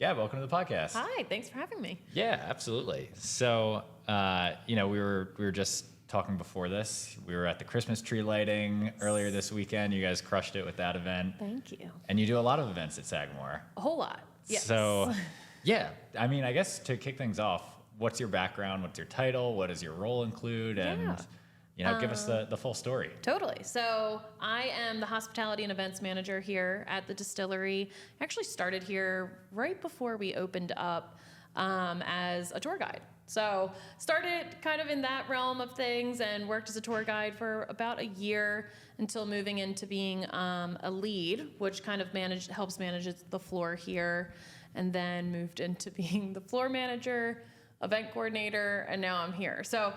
Yeah, welcome to the podcast. Hi, thanks for having me. Yeah, absolutely. So, we were just talking before this. We were at the Christmas tree lighting earlier this weekend. You guys crushed it with that event. Thank you. And you do a lot of events at Sagamore. A whole lot. Yes. So, yeah, I guess to kick things off, what's your background? What's your title? What does your role include? And, give us the full story. Totally. So I am the hospitality and events manager here at the distillery. I actually started here right before we opened up as a tour guide. So started kind of in that realm of things and worked as a tour guide for about a year until moving into being a lead, which kind of helps manage the floor here, and then moved into being the floor manager, event coordinator, and now I'm here. So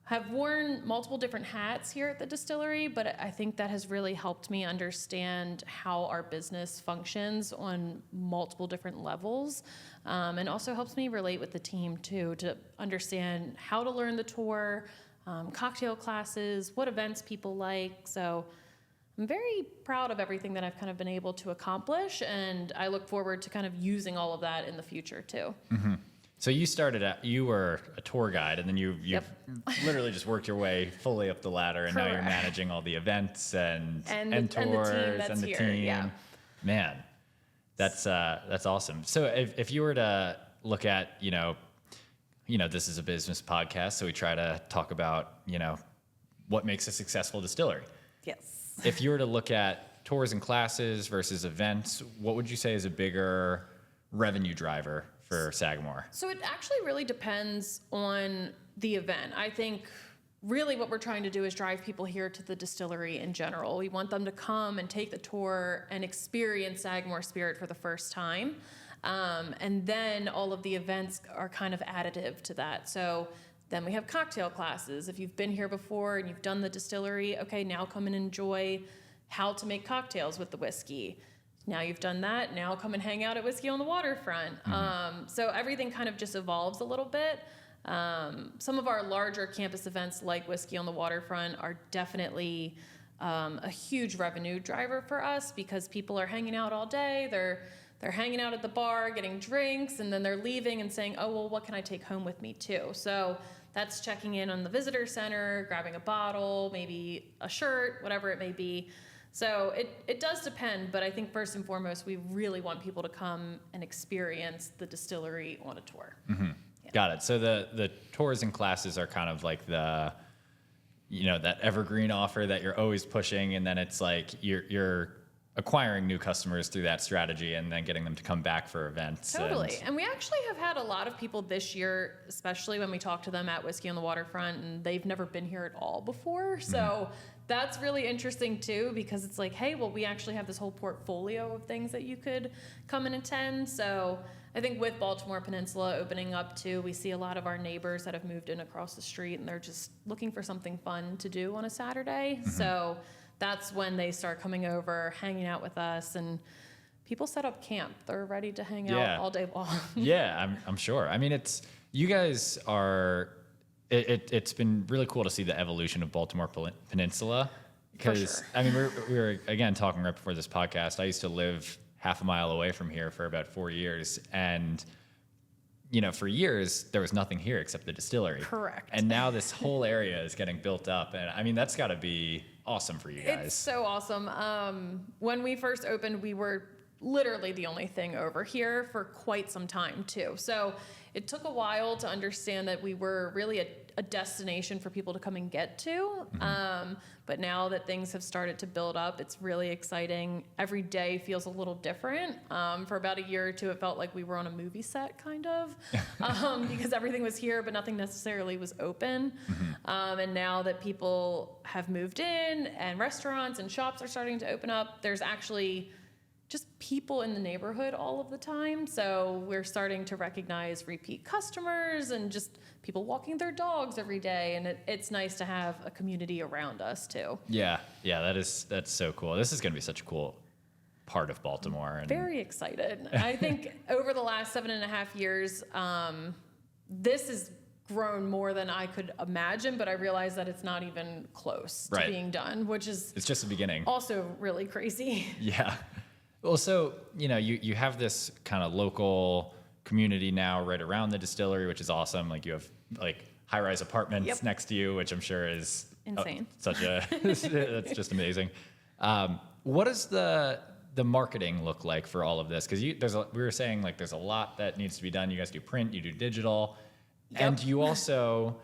have worn multiple different hats here at the distillery, but I think that has really helped me understand how our business functions on multiple different levels, and also helps me relate with the team too, to understand how to learn the tour, cocktail classes, what events people like. So I'm very proud of everything that I've kind of been able to accomplish, and I look forward to kind of using all of that in the future too. Mm-hmm. So you were a tour guide, and then you've literally just worked your way fully up the ladder, and Correct. now you're managing all the events and tours and the team team. Yeah. Man, that's awesome. So if you were to look at, this is a business podcast, so we try to talk about, what makes a successful distillery. Yes. If you were to look at tours and classes versus events, what would you say is a bigger revenue driver for Sagamore? So it actually really depends on the event. I think really what we're trying to do is drive people here to the distillery in general. We want them to come and take the tour and experience Sagamore Spirit for the first time. And then all of the events are kind of additive to that. So then we have cocktail classes. If you've been here before and you've done the distillery, okay, now come and enjoy how to make cocktails with the whiskey. Now you've done that, now come and hang out at Whiskey on the Waterfront. Mm-hmm. So everything kind of just evolves a little bit. Some of our larger campus events like Whiskey on the Waterfront are definitely a huge revenue driver for us, because people are hanging out all day. They're hanging out at the bar, getting drinks, and then they're leaving and saying, oh, well, what can I take home with me too? So that's checking in on the visitor center, grabbing a bottle, maybe a shirt, whatever it may be. So it does depend, but I think first and foremost, we really want people to come and experience the distillery on a tour. Mm-hmm. Yeah. Got it. So the tours and classes are kind of like that evergreen offer that you're always pushing, and then it's like you're acquiring new customers through that strategy and then getting them to come back for events. Totally. And we actually have had a lot of people this year, especially when we talk to them at Whiskey on the Waterfront, and they've never been here at all before. So that's really interesting too, because it's like, hey, well, we actually have this whole portfolio of things that you could come and attend. So I think with Baltimore Peninsula opening up too, we see a lot of our neighbors that have moved in across the street, and they're just looking for something fun to do on a Saturday. Mm-hmm. So that's when they start coming over, hanging out with us, and people set up camp. They're ready to hang out all day long. Yeah, I'm sure. I mean, you guys are. It's been really cool to see the evolution of Baltimore Peninsula, because For sure. we were again talking right before this podcast. I used to live half a mile away from here for about 4 years, and for years there was nothing here except the distillery. Correct. And now this whole area is getting built up, and I mean that's got to be awesome for you guys. It's so awesome. When we first opened, we were literally the only thing over here for quite some time too. So it took a while to understand that we were really a destination for people to come and get to. Mm-hmm. But now that things have started to build up, it's really exciting. Every day feels a little different. For about a year or two, it felt like we were on a movie set kind of, because everything was here, but nothing necessarily was open. Mm-hmm. And now that people have moved in and restaurants and shops are starting to open up, there's actually just people in the neighborhood all of the time. So we're starting to recognize repeat customers and just people walking their dogs every day. And it's nice to have a community around us too. Yeah, that's so cool. This is going to be such a cool part of Baltimore. And very excited. I think over the last 7.5 years, this has grown more than I could imagine, but I realize that it's not even close to being done, which is... It's just the beginning. Also really crazy. Yeah. Well, so, you have this kind of local community now right around the distillery, which is awesome. Like you have like high-rise apartments Yep. next to you, which I'm sure is Insane. that's just amazing. What does the marketing look like for all of this? Because we were saying like there's a lot that needs to be done. You guys do print, you do digital, and you also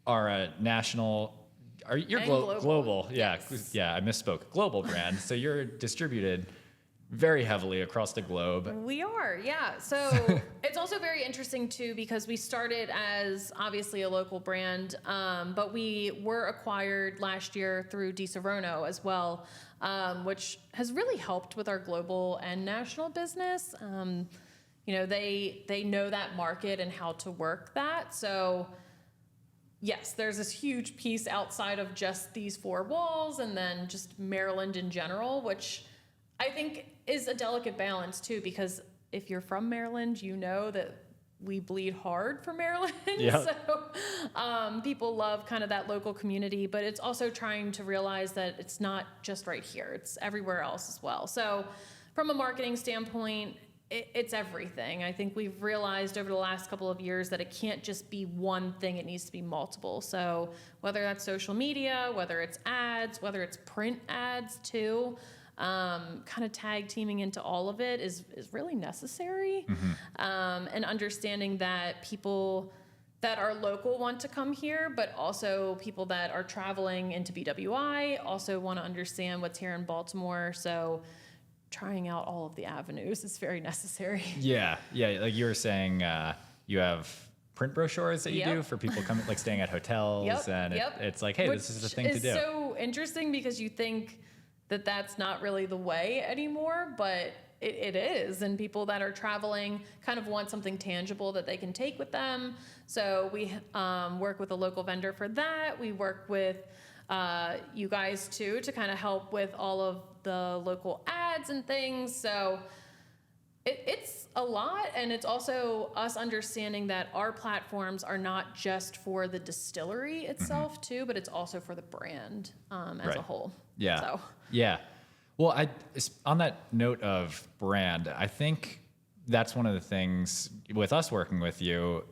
are a national. You're And global? Yeah, Yes. yeah. I misspoke. Global brand. So you're distributed very heavily across the globe. We are, yeah. So it's also very interesting too because we started as obviously a local brand, but we were acquired last year through Di Serono as well, which has really helped with our global and national business. They know that market and how to work that. So yes, there's this huge piece outside of just these four walls and then just Maryland in general, which I think is a delicate balance too, because if you're from Maryland, you know that we bleed hard for Maryland. Yeah. So people love kind of that local community, but it's also trying to realize that it's not just right here, it's everywhere else as well. So from a marketing standpoint, it's everything. I think we've realized over the last couple of years that it can't just be one thing, it needs to be multiple. So whether that's social media, whether it's ads, whether it's print ads too, kind of tag teaming into all of it is really necessary. And understanding that people that are local want to come here, but also people that are traveling into BWI also want to understand what's here in Baltimore. So trying out all of the avenues is very necessary. Yeah. Like you were saying, you have print brochures that you do for people coming, like staying at hotels, and it's like, hey, Which this is the thing to do. It's so interesting because you think that that's not really the way anymore, but it is. And people that are traveling kind of want something tangible that they can take with them. So we work with a local vendor for that. We work with you guys too to kind of help with all of the local ads and things. So it's a lot, and it's also us understanding that our platforms are not just for the distillery itself too, but it's also for the brand as a whole. Yeah. So. Yeah. Well, on that note of brand, I think that's one of the things with us working with you,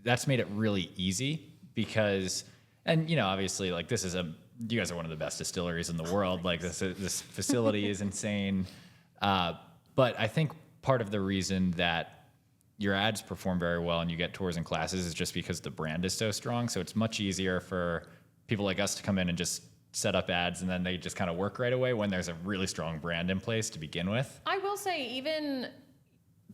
that's made it really easy because, and obviously like you guys are one of the best distilleries in the world. Like this facility is insane. But I think part of the reason that your ads perform very well and you get tours and classes is just because the brand is so strong. So it's much easier for people like us to come in and just set up ads and then they just kind of work right away when there's a really strong brand in place to begin with. I will say, even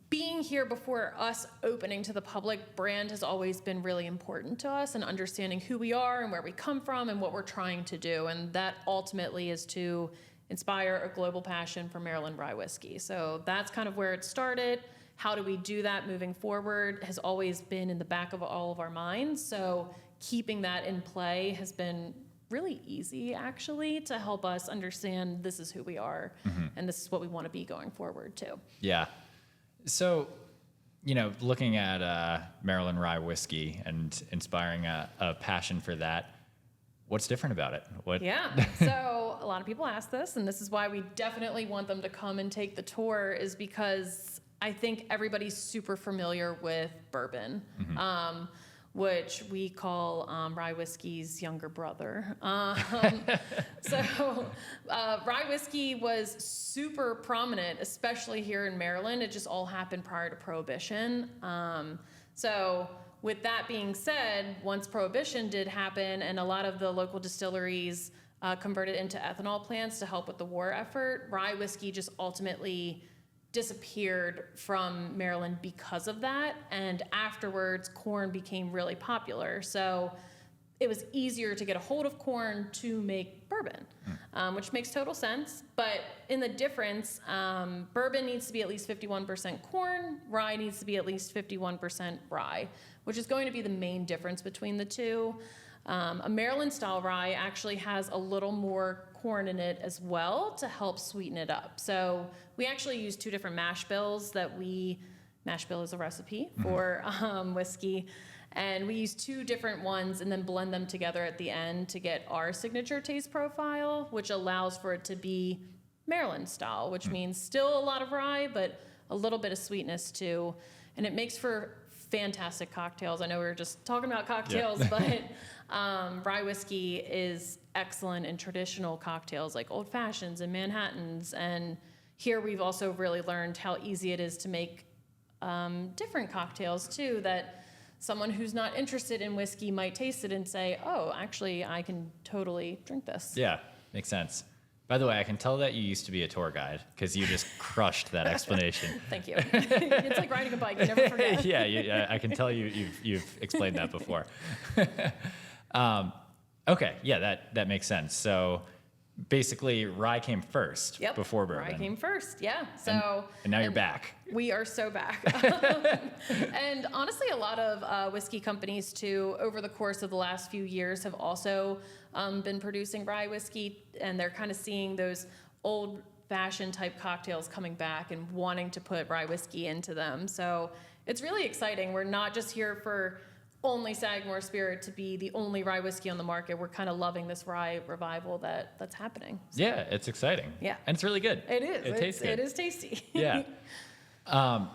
being here before us opening to the public, brand has always been really important to us, and understanding who we are and where we come from and what we're trying to do. And that ultimately is to inspire a global passion for Maryland rye whiskey. So that's kind of where it started. How do we do that moving forward has always been in the back of all of our minds. So keeping that in play has been really easy, actually, to help us understand this is who we are and this is what we want to be going forward too. Yeah. So, looking at Maryland rye whiskey and inspiring a passion for that, what's different about it? Yeah. So a lot of people ask this, and this is why we definitely want them to come and take the tour, is because I think everybody's super familiar with bourbon. Which we call rye whiskey's younger brother. So rye whiskey was super prominent, especially here in Maryland. It just all happened prior to Prohibition. So with that being said, once Prohibition did happen and a lot of the local distilleries converted into ethanol plants to help with the war effort, rye whiskey just ultimately disappeared from Maryland because of that. And afterwards, corn became really popular. So it was easier to get a hold of corn to make bourbon, which makes total sense. But in the difference, bourbon needs to be at least 51% corn, rye needs to be at least 51% rye, which is going to be the main difference between the two. A Maryland style rye actually has a little more corn in it as well to help sweeten it up. So we actually use two different mash bills mash bill is a recipe for whiskey, and we use two different ones and then blend them together at the end to get our signature taste profile, which allows for it to be Maryland style, which means still a lot of rye, but a little bit of sweetness too. And it makes for fantastic cocktails. I know we were just talking about cocktails, but rye whiskey is excellent in traditional cocktails like old fashions and Manhattans. And here we've also really learned how easy it is to make different cocktails too, that someone who's not interested in whiskey might taste it and say, oh, actually, I can totally drink this. Yeah, makes sense. By the way, I can tell that you used to be a tour guide because you just crushed that explanation. Thank you. It's like riding a bike, you never forget. Yeah, I can tell you've explained that before. Okay, yeah, that makes sense. So basically, rye came first before bourbon. Rye came first, yeah. So and now you're back. We are so back. And honestly, a lot of whiskey companies too, over the course of the last few years, have also been producing rye whiskey, and they're kind of seeing those old-fashioned type cocktails coming back and wanting to put rye whiskey into them. So it's really exciting. We're not just here for only Sagamore Spirit to be the only rye whiskey on the market. We're kind of loving this rye revival that's happening. So, yeah, it's exciting. Yeah. And it's really good. It is. It tastes good. It is tasty. Yeah.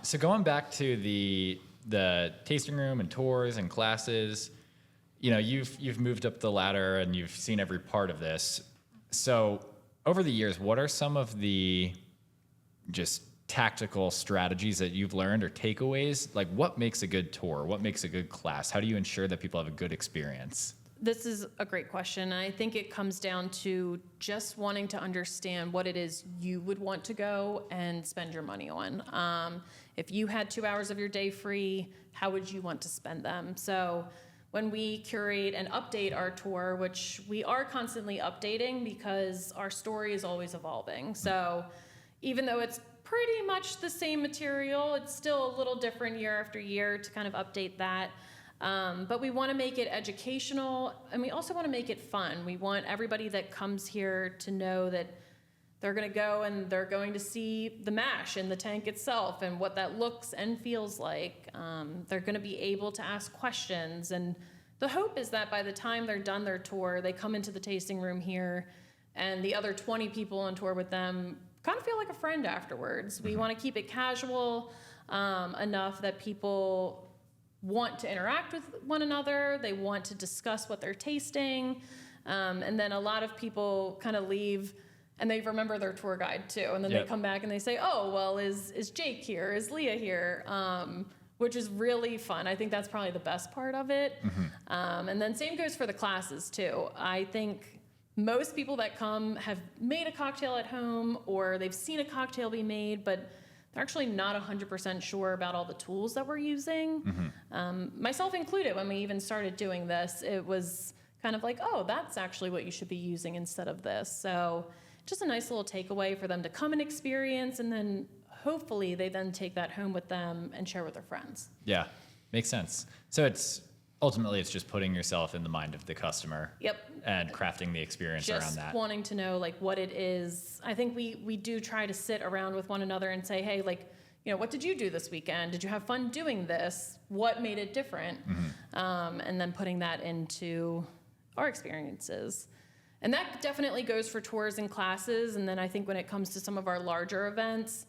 So going back to the tasting room and tours and classes, you know, you've moved up the ladder and you've seen every part of this. So over the years, what are some of the just tactical strategies that you've learned or takeaways? Like, what makes a good tour? What makes a good class? How do you ensure that people have a good experience? This is a great question. I think it comes down to just wanting to understand what it is you would want to go and spend your money on. If you had 2 hours of your day free, how would you want to spend them? So when we curate and update our tour, which we are constantly updating because our story is always evolving. So even though it's pretty much the same material, it's still a little different year after year to kind of update that. But we want to make it educational, and we also want to make it fun. We want everybody that comes here to know that they're going to go and they're going to see the mash in the tank itself and what that looks and feels like. They're going to be able to ask questions. And the hope is that by the time they're done their tour, they come into the tasting room here and the other 20 people on tour with them kind of feel like a friend afterwards. We want to keep it casual enough that people want to interact with one another. They want to discuss what they're tasting. And then a lot of people kind of leave and they remember their tour guide too. And then they come back and they say, oh, well, is Jake here? Is Leah here? Which is really fun. I think that's probably the best part of it. And then same goes for the classes too. I think most people that come have made a cocktail at home or they've seen a cocktail be made, but they're actually not 100% sure about all the tools that we're using. Myself included, when we even started doing this, it was kind of like, oh, that's actually what you should be using instead of this. So just a nice little takeaway for them to come and experience, and then hopefully they then take that home with them and share with their friends. Yeah, makes sense. So it's just putting yourself in the mind of the customer. Yep. And crafting the experience around that. Just wanting to know like what it is. I think we do try to sit around with one another and say, hey, like, you know, what did you do this weekend? Did you have fun doing this? What made it different? And then putting that into our experiences. And that definitely goes for tours and classes. And then I think when it comes to some of our larger events,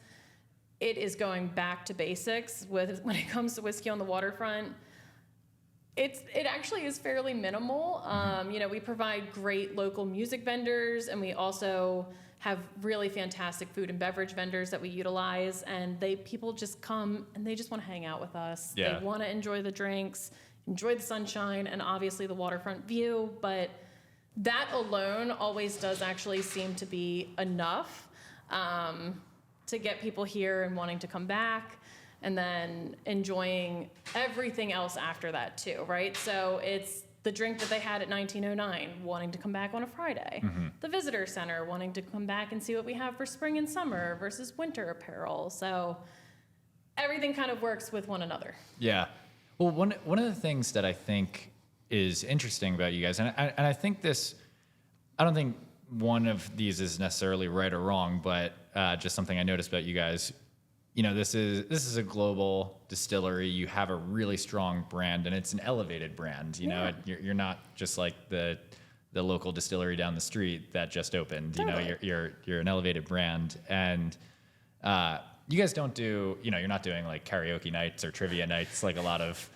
it is going back to basics when it comes to whiskey on the waterfront. It actually is fairly minimal. You know, we provide great local music vendors, and we also have really fantastic food and beverage vendors that we utilize. And people just come and they just want to hang out with us. Yeah. They want to enjoy the drinks, enjoy the sunshine, and obviously the waterfront view. But that alone always does actually seem to be enough to get people here and wanting to come back. And then enjoying everything else after that too, right? So it's the drink that they had at 1909, wanting to come back on a Friday. The visitor center, wanting to come back and see what we have for spring and summer versus winter apparel. So everything kind of works with one another. Yeah. Well, one of the things that I think is interesting about you guys, and I think this, I don't think one of these is necessarily right or wrong, but just something I noticed about you guys. You know, this is a global distillery. You have a really strong brand, and it's an elevated brand. You know, you're not just like the the local distillery down the street that just opened. Totally. You know, you're an elevated brand, and you guys don't do, you know, you're not doing like karaoke nights or trivia nights like a lot of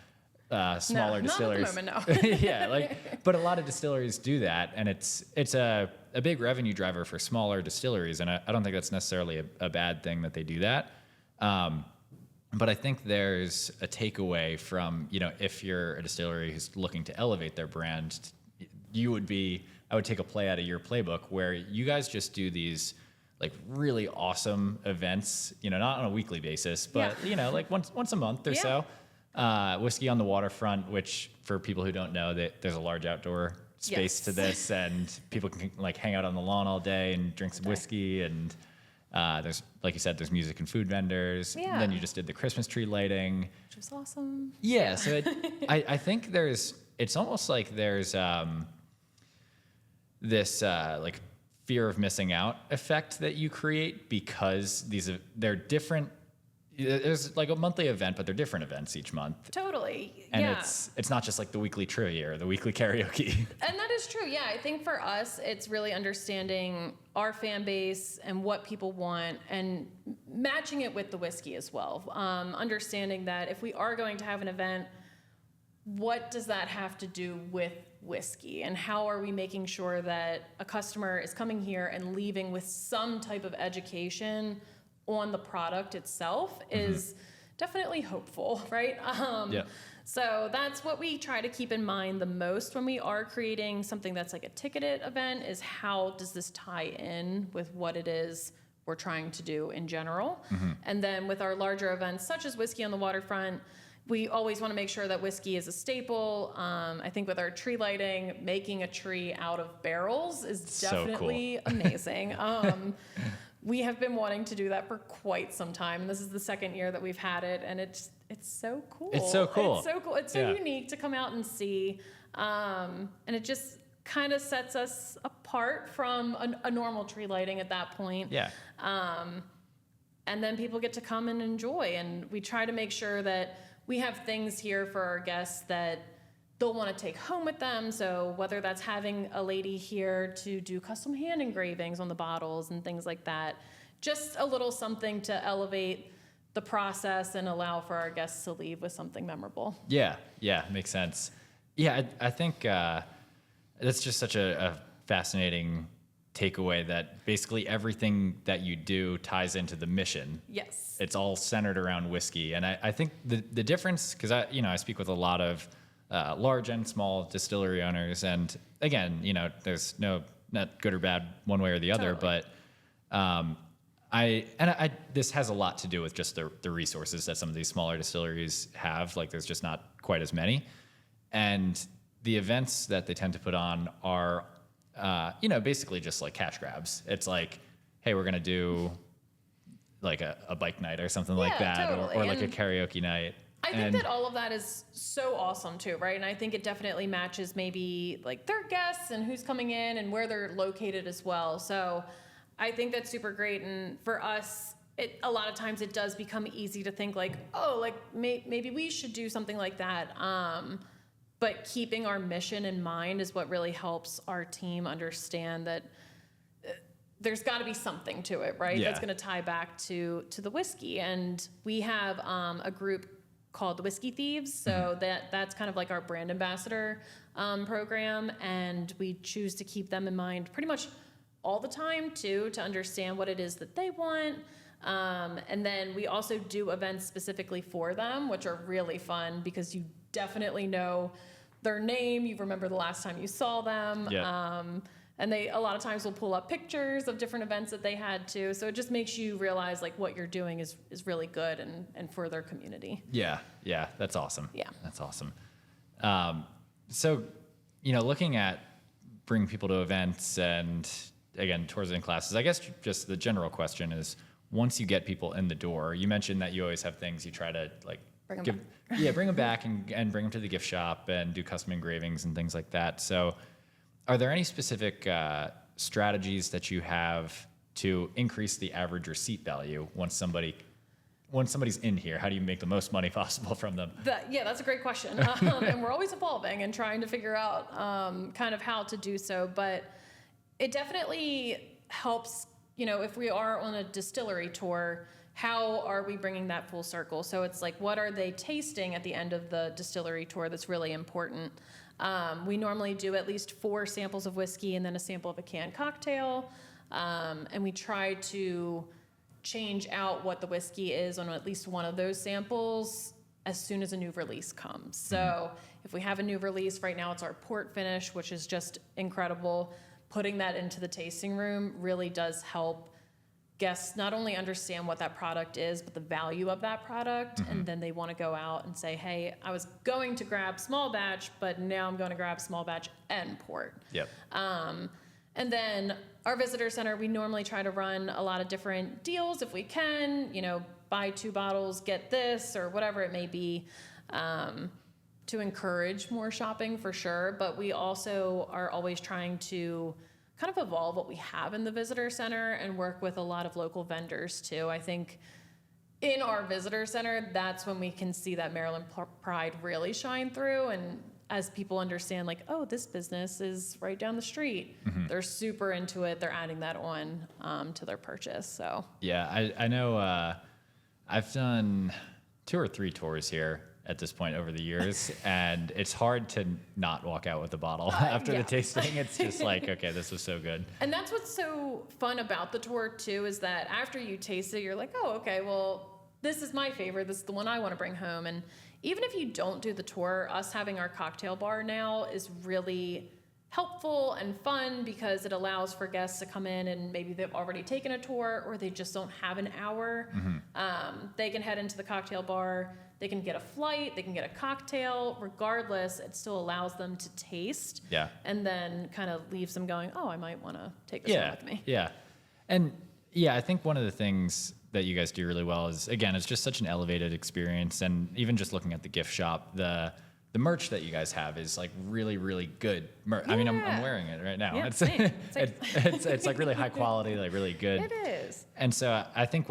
smaller distilleries. Not at the moment, no. Yeah, like, but a lot of distilleries do that, and it's a big revenue driver for smaller distilleries, and I don't think that's necessarily a bad thing that they do that. But I think there's a takeaway from, you know, if you're a distillery who's looking to elevate their brand, I would take a play out of your playbook where you guys just do these like really awesome events, you know, not on a weekly basis, but you know, like once a month or so. Whiskey on the Waterfront, which for people who don't know, that there's a large outdoor space to this, and people can like hang out on the lawn all day and drink some whiskey, and there's, like you said, there's music and food vendors. Yeah. Then you just did the Christmas tree lighting, Which was awesome. yeah. So I think it's almost like there's this like fear of missing out effect that you create, because they're different. There's like a monthly event, but they're different events each month. Totally. And yeah. it's not just like the weekly trivia or the weekly karaoke. And that is true. Yeah. I think for us, it's really understanding our fan base and what people want and matching it with the whiskey as well. Understanding that if we are going to have an event, what does that have to do with whiskey, and how are we making sure that a customer is coming here and leaving with some type of education on the product itself is definitely hopeful, right? Yeah. So that's what we try to keep in mind the most when we are creating something that's like a ticketed event, is how does this tie in with what it is we're trying to do in general. And then with our larger events, such as Whiskey on the Waterfront, we always want to make sure that whiskey is a staple. I think with our tree lighting, making a tree out of barrels is definitely amazing. We have been wanting to do that for quite some time. This is the second year that we've had it, and it's so cool. It's so cool. It's so cool. It's so unique to come out and see, and it just kind of sets us apart from a normal tree lighting at that point. Yeah. And then people get to come and enjoy, and we try to make sure that we have things here for our guests that they'll want to take home with them. So whether that's having a lady here to do custom hand engravings on the bottles and things like that, just a little something to elevate the process and allow for our guests to leave with something memorable. Yeah, makes sense. Yeah, I think that's just such a fascinating takeaway, that basically everything that you do ties into the mission. Yes. It's all centered around whiskey. And I think the difference, because I speak with a lot of large and small distillery owners, and again, you know, there's not good or bad one way or the other, Totally. but this has a lot to do with just the resources that some of these smaller distilleries have. Like, there's just not quite as many, and the events that they tend to put on are, basically just like cash grabs. It's like, hey, we're gonna do like a bike night or something like that, totally. or like a karaoke night. I think that all of that is so awesome too, right? And I think it definitely matches maybe like their guests and who's coming in and where they're located as well. So I think that's super great. And for us, a lot of times it does become easy to think like, oh, like maybe we should do something like that. But keeping our mission in mind is what really helps our team understand that there's got to be something to it, right? Yeah. That's going to tie back to the whiskey. And we have a group called the Whiskey Thieves. So that's kind of like our brand ambassador program. And we choose to keep them in mind pretty much all the time too, to understand what it is that they want. And then we also do events specifically for them, which are really fun because you definitely know their name. You remember the last time you saw them. Yeah. And they a lot of times will pull up pictures of different events that they had too. So it just makes you realize like what you're doing is really good and for their community. Yeah, that's awesome. Yeah. That's awesome. So, looking at bringing people to events and, again, tours and classes, I guess just the general question is, once you get people in the door, you mentioned that you always have things you try to like Bring them bring them back and bring them to the gift shop and do custom engravings and things like that. So are there any specific strategies that you have to increase the average receipt value once somebody when somebody's in here, how do you make the most money possible from them? That's a great question. And we're always evolving and trying to figure out kind of how to do so. But it definitely helps, if we are on a distillery tour, how are we bringing that full circle? So it's like, what are they tasting at the end of the distillery tour that's really important? We normally do at least 4 samples of whiskey and then a sample of a canned cocktail. And we try to change out what the whiskey is on at least one of those samples as soon as a new release comes. So if we have a new release, right now it's our port finish, which is just incredible. Putting that into the tasting room really does help guests not only understand what that product is, but the value of that product. And then they want to go out and say, hey, I was going to grab small batch, but now I'm going to grab small batch and port. Yep. And then our visitor center, we normally try to run a lot of different deals if we can, buy 2 bottles, get this, or whatever it may be, to encourage more shopping for sure. But we also are always trying to kind of evolve what we have in the visitor center and work with a lot of local vendors too. I think in our visitor center, that's when we can see that Maryland pride really shine through. And as people understand, like, oh, this business is right down the street, they're super into it. They're adding that on to their purchase. So yeah, I know I've done 2 or 3 tours here at this point over the years, and it's hard to not walk out with a bottle after the tasting. It's just like, okay, this was so good. And that's what's so fun about the tour too, is that after you taste it, you're like, oh, okay, well, this is my favorite. This is the one I want to bring home. And even if you don't do the tour, us having our cocktail bar now is really helpful and fun because it allows for guests to come in and maybe they've already taken a tour or they just don't have an hour. They can head into the cocktail bar. They can get a flight, they can get a cocktail. Regardless, it still allows them to taste. Yeah. And then kind of leaves them going, oh, I might want to take this one with me. Yeah. And I think one of the things that you guys do really well is, again, it's just such an elevated experience. And even just looking at the gift shop, the merch that you guys have is like really, really good merch. I mean, I'm wearing it right now. Yeah, It's, same. it's like really high quality, like really good. It is. And so I think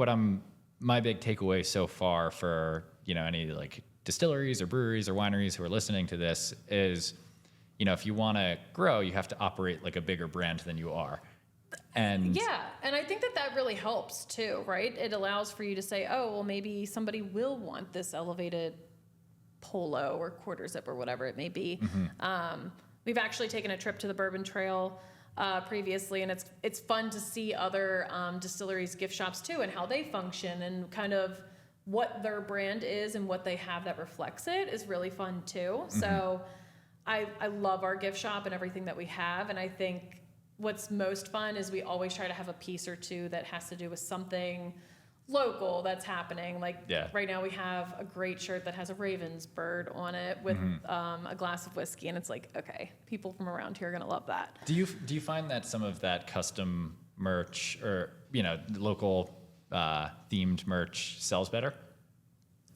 my big takeaway so far for, any like distilleries or breweries or wineries who are listening to this is, if you want to grow, you have to operate like a bigger brand than you are. And and I think that really helps too, right? It allows for you to say, oh, well, maybe somebody will want this elevated polo or quarter zip or whatever it may be. We've actually taken a trip to the Bourbon Trail previously, and it's fun to see other distilleries, gift shops too, and how they function and kind of what their brand is and what they have that reflects it is really fun too. So I love our gift shop and everything that we have, and I think what's most fun is we always try to have a piece or two that has to do with something local that's happening. Like right now we have a great shirt that has a Ravens bird on it with a glass of whiskey, and it's like, okay, people from around here are gonna love that. Do you find that some of that custom merch or local themed merch sells better?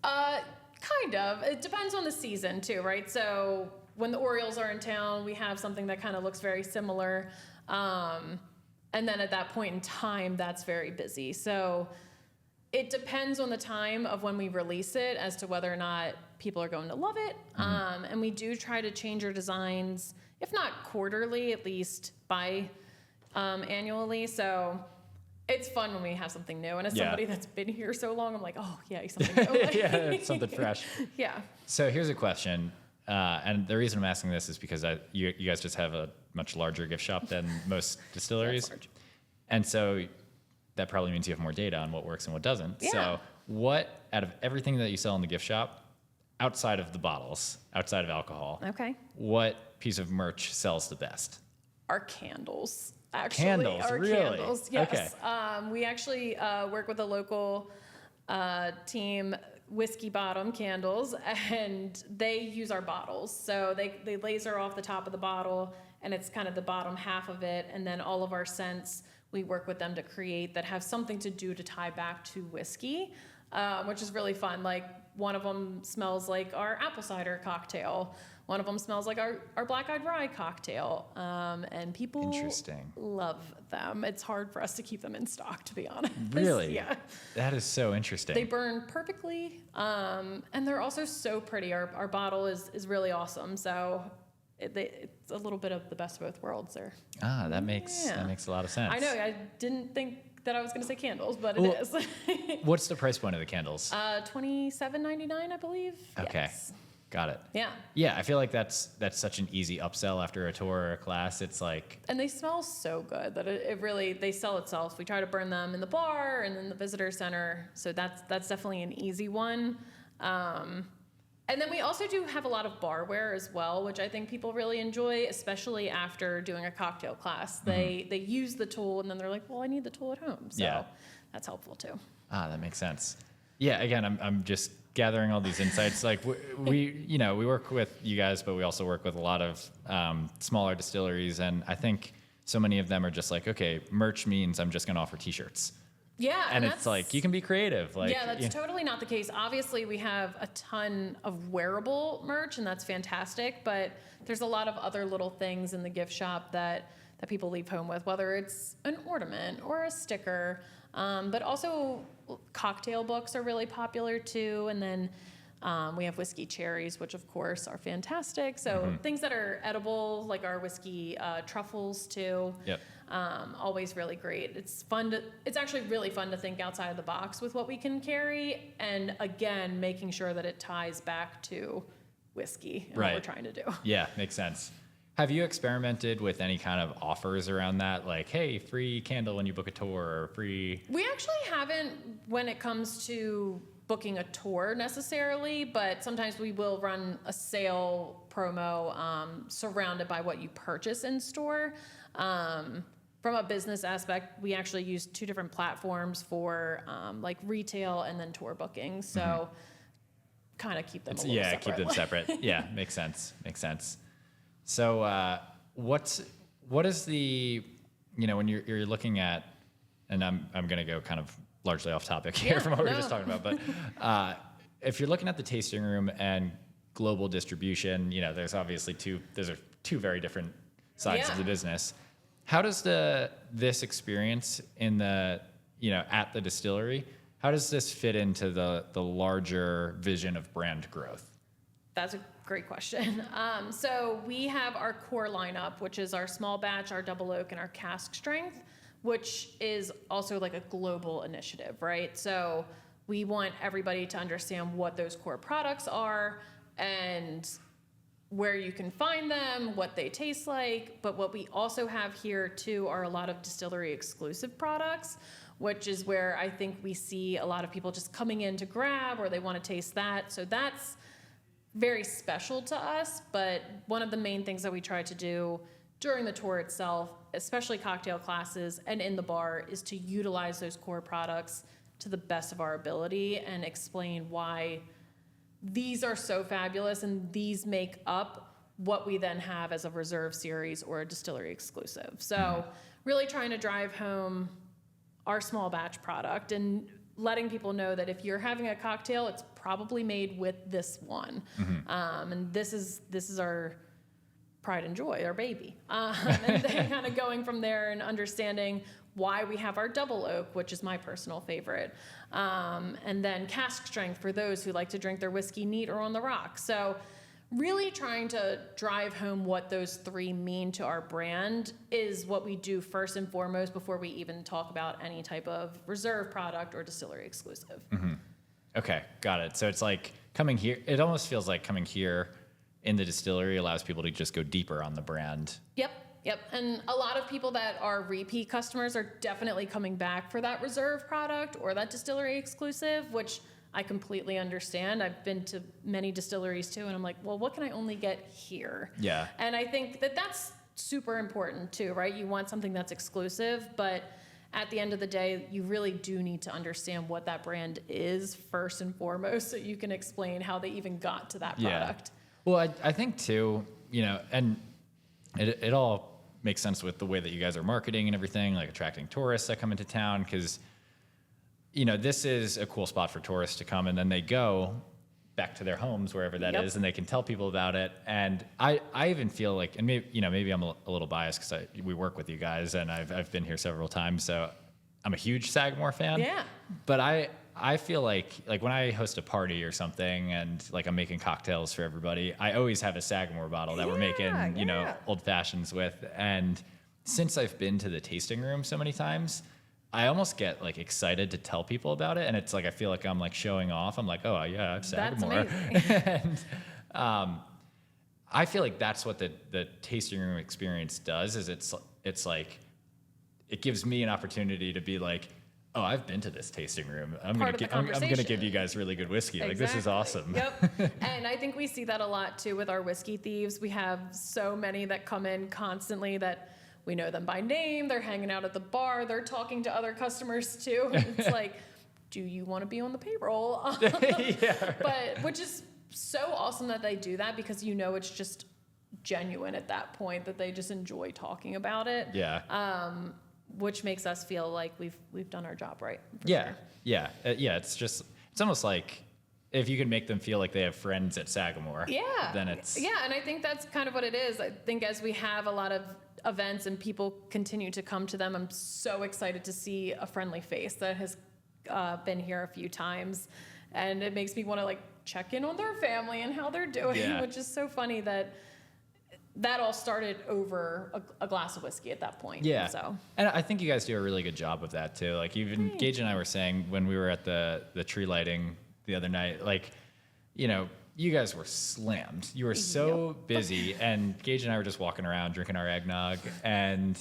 Kind of. It depends on the season too, right? So when the Orioles are in town, we have something that kind of looks very similar. And then at that point in time, that's very busy. So it depends on the time of when we release it as to whether or not people are going to love it. And we do try to change our designs, if not quarterly, at least annually. So it's fun when we have something new. And as somebody that's been here so long, I'm like, oh, yeah, something new. It's something fresh. Yeah. So here's a question. And the reason I'm asking this is because you guys just have a much larger gift shop than most distilleries. And so that probably means you have more data on what works and what doesn't. Yeah. So what, out of everything that you sell in the gift shop, outside of the bottles, outside of alcohol, what piece of merch sells the best? Our candles. Actually, candles, our really? candles, yes. Okay. We actually work with a local team, Whiskey Bottom Candles, and they use our bottles. So they laser off the top of the bottle, and it's kind of the bottom half of it, and then all of our scents we work with them to create that have something to do to tie back to whiskey, which is really fun. Like one of them smells like our apple cider cocktail. One of them smells like our black-eyed rye cocktail. And people love them. It's hard for us to keep them in stock, to be honest. Really? Yeah. That is so interesting. They burn perfectly. And they're also so pretty. Our bottle is really awesome. So it's a little bit of the best of both worlds there. That makes a lot of sense. I know. I didn't think that I was going to say candles, but it is. What's the price point of the candles? $27.99, I believe. Okay. Yes. Got it. Yeah. Yeah, I feel like that's such an easy upsell after a tour or a class. It's like... And they smell so good that it really, they sell itself. We try to burn them in the bar and in the visitor center. So that's definitely an easy one. And then we also do have a lot of barware as well, which I think people really enjoy, especially after doing a cocktail class. They use the tool and then they're like, well, I need the tool at home. So that's helpful too. That makes sense. Yeah, again, I'm just gathering all these insights. Like we work with you guys, but we also work with a lot of smaller distilleries. And I think so many of them are just like, okay, merch means I'm just going to offer t-shirts. Yeah. And it's like, you can be creative. Like, yeah, that's totally not the case. Obviously, we have a ton of wearable merch, and that's fantastic. But there's a lot of other little things in the gift shop that people leave home with, whether it's an ornament or a sticker. But also cocktail books are really popular too. And then we have whiskey cherries, which of course are fantastic. So things that are edible, like our whiskey truffles too. Yep. Always really great. It's actually really fun to think outside of the box with what we can carry. And again, making sure that it ties back to whiskey and what we're trying to do. Yeah, makes sense. Have you experimented with any kind of offers around that? Like, hey, free candle when you book a tour, or free... We actually haven't when it comes to booking a tour necessarily, but sometimes we will run a sale promo surrounded by what you purchase in store. From a business aspect, we actually use 2 different platforms for like retail and then tour bookings. So kind of keep them a little separate. Keep them separate. Yeah, makes sense. Makes sense. So what is the, when you're looking at, and I'm going to go kind of largely off topic here from what we were just talking about, but if you're looking at the tasting room and global distribution, there's obviously those are 2 very different sides of the business. How does this experience in the, at the distillery, how does this fit into the larger vision of brand growth? That's a great question. So we have our core lineup, which is our small batch, our double oak, and our cask strength, which is also like a global initiative, right? So we want everybody to understand what those core products are and where you can find them, what they taste like. But what we also have here too are a lot of distillery exclusive products, which is where I think we see a lot of people just coming in to grab, or they want to taste that. So that's very special to us. But one of the main things that we try to do during the tour itself, especially cocktail classes and in the bar, is to utilize those core products to the best of our ability and explain why these are so fabulous and these make up what we then have as a reserve series or a distillery exclusive. So really trying to drive home our small batch product and letting people know that if you're having a cocktail, it's probably made with this one. And this is our pride and joy, our baby. And then kind of going from there and understanding why we have our double oak, which is my personal favorite. And then cask strength for those who like to drink their whiskey neat or on the rocks. So really trying to drive home what those 3 mean to our brand is what we do first and foremost before we even talk about any type of reserve product or distillery exclusive. Okay, got it. So it's like coming here, it almost feels like coming here in the distillery allows people to just go deeper on the brand. Yep. And a lot of people that are repeat customers are definitely coming back for that reserve product or that distillery exclusive, which I completely understand. I've been to many distilleries too, and I'm like, well, what can I only get here? Yeah. And I think that that's super important too, right? You want something that's exclusive, but at the end of the day, you really do need to understand what that brand is first and foremost, so you can explain how they even got to that product. Well, I think too, and it all makes sense with the way that you guys are marketing and everything, like attracting tourists that come into town, because this is a cool spot for tourists to come, and then they go back to their homes, wherever that Yep. is, and they can tell people about it. And I even feel like, and maybe I'm a little biased because we work with you guys, and I've been here several times, so I'm a huge Sagamore fan. Yeah. But I feel like when I host a party or something and like I'm making cocktails for everybody, I always have a Sagamore bottle that we're making, old fashions with. And since I've been to the tasting room so many times, I almost get like excited to tell people about it. And it's like, I feel like I'm like showing off. I'm like, oh yeah, I have Sagamore. That's amazing. And I feel like that's what the tasting room experience does, is it's like, it gives me an opportunity to be like, oh, I've been to this tasting room. I'm going to give you guys really good whiskey. Like, this is awesome. Yep. And I think we see that a lot too with our whiskey thieves. We have so many that come in constantly that we know them by name. They're hanging out at the bar. They're talking to other customers too. It's like, do you want to be on the payroll? Yeah. But which is so awesome that they do that, because it's just genuine at that point, that they just enjoy talking about it. Yeah. Which makes us feel like we've done our job right. Yeah. Sure. Yeah. It's almost like if you can make them feel like they have friends at Sagamore. Yeah. Then it's. Yeah, and I think that's kind of what it is. I think as we have a lot of events and people continue to come to them, I'm so excited to see a friendly face that has been here a few times, and it makes me want to like check in on their family and how they're doing, which is so funny that all started over a glass of whiskey at that point. Yeah. So. And I think you guys do a really good job of that too. Like even Gage and I were saying when we were at the tree lighting the other night, like, you guys were slammed. You were so busy, and Gage and I were just walking around drinking our eggnog, and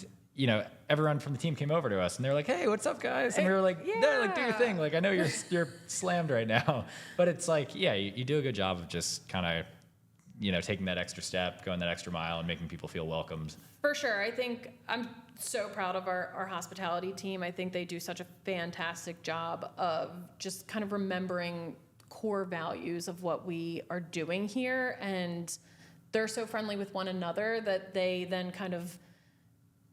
everyone from the team came over to us and they're like, "Hey, what's up, guys?" And we were like, "No, like do your thing. Like I know you're slammed right now." But it's like, yeah, you do a good job of just kind of taking that extra step, going that extra mile, and making people feel welcomed. For sure. I think I'm so proud of our hospitality team. I think they do such a fantastic job of just kind of remembering core values of what we are doing here. And they're so friendly with one another that they then kind of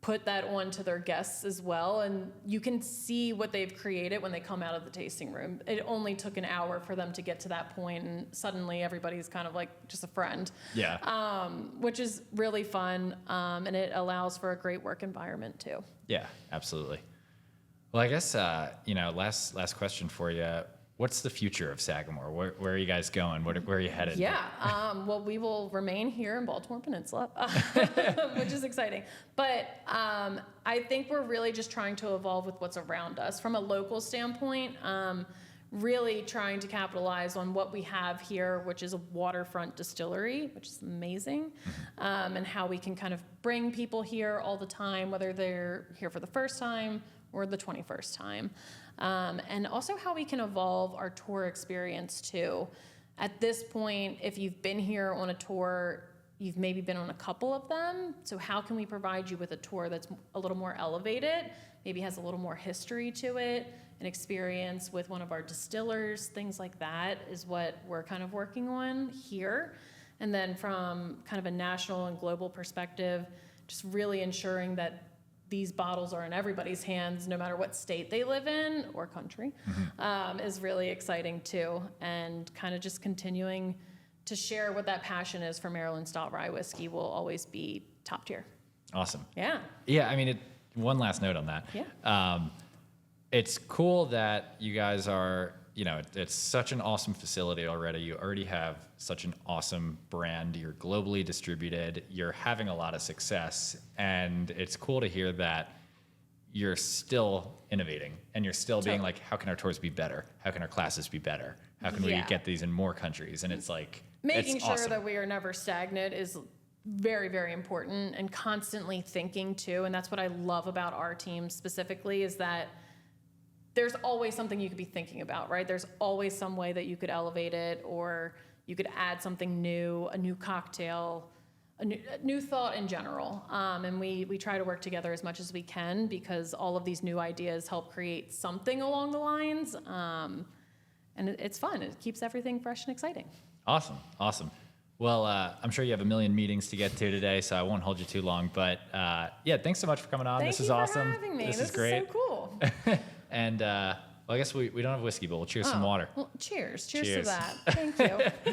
put that on to their guests as well. And you can see what they've created when they come out of the tasting room. It only took an hour for them to get to that point, and suddenly everybody's kind of like just a friend. Yeah. Which is really fun, and it allows for a great work environment too. Yeah, absolutely. Well, I guess, last question for you. What's the future of Sagamore? Where are you guys going? Where are you headed? Yeah, well, we will remain here in Baltimore Peninsula, which is exciting. But I think we're really just trying to evolve with what's around us. From a local standpoint, really trying to capitalize on what we have here, which is a waterfront distillery, which is amazing, and how we can kind of bring people here all the time, whether they're here for the first time or the 21st time. And also how we can evolve our tour experience too. At this point, if you've been here on a tour, you've maybe been on a couple of them. So how can we provide you with a tour that's a little more elevated, maybe has a little more history to it, an experience with one of our distillers, things like that is what we're kind of working on here. And then from kind of a national and global perspective, just really ensuring that these bottles are in everybody's hands, no matter what state they live in or country, is really exciting too. And kind of just continuing to share what that passion is for Maryland style rye whiskey will always be top tier. Awesome. Yeah. Yeah, I mean, one last note on that. Yeah. It's cool that you guys are, it's such an awesome facility already. You already have such an awesome brand. You're globally distributed. You're having a lot of success. And it's cool to hear that you're still innovating and you're still being like, how can our tours be better? How can our classes be better? How can we get these in more countries? And it's like, making it's sure awesome. that we are never stagnant is very, very important, and constantly thinking too. And that's what I love about our team specifically, is that there's always something you could be thinking about, right? There's always some way that you could elevate it, or you could add something new, a new cocktail, a new thought in general. And we try to work together as much as we can, because all of these new ideas help create something along the lines. And it's fun. It keeps everything fresh and exciting. Awesome. Well, I'm sure you have a million meetings to get to today, so I won't hold you too long. But yeah, thanks so much for coming on. Thank this is you awesome. for having me. This is great. So cool. And Well, I guess we don't have whiskey, but we'll cheers some Oh, water. Well, cheers. Cheers to Cheers. that. Thank you.